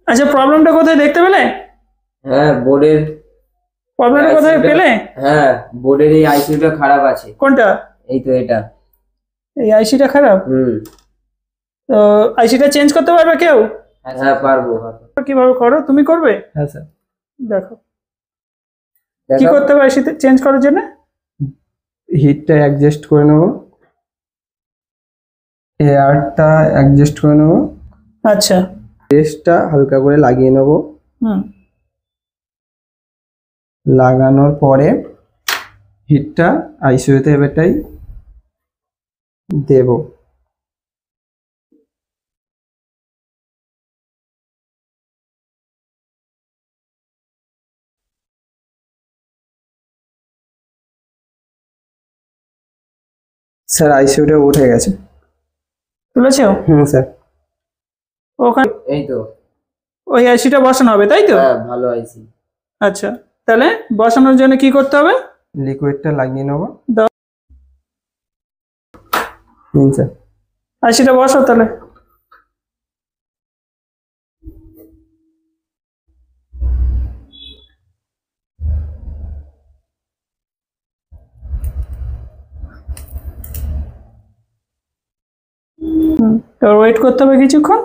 আচ্ছা, প্রবলেমটা কোথায় দেখতে পেলে? হ্যাঁ, বোর্ডের প্রবলেমটা কোথায় পেলে? হ্যাঁ, বোর্ডের এই আইসিইউটা খারাপ আছে। কোনটা? এই তো এটা। এই আইসিটা খারাপ? তো আইসিটা চেঞ্জ করতে পারবে কেউ? হ্যাঁ, পারবো। কিভাবে করো, তুমি করবে? হ্যাঁ স্যার। দেখো কি করতে হবে আইসিতে চেঞ্জ করার জন্য। হিটটা অ্যাডজাস্ট করে নেব, এয়ারটা অ্যাডজাস্ট করে নেব, আচ্ছা। পেস্টটা হালকা করে লাগিয়ে নেব। হুম। লাগানোর পরে হিটটা আইসিইউতে এবারটাই দেব। স্যার আইসিইউটা উঠে গেছে। তুলেছো? স্যার। ওখানে এই তো। ওই আইসিটা বসানো হবে, তাই তো? হ্যাঁ, ভালো আইসি। আচ্ছা, তাহলে বসানোর জন্য কি করতে হবে? লিকুইডটা লাগিয়ে নেব। দাও। স্যার। আইসিটা বসাও তাহলে। এবার ওয়েট করতে হবে কিছুক্ষণ।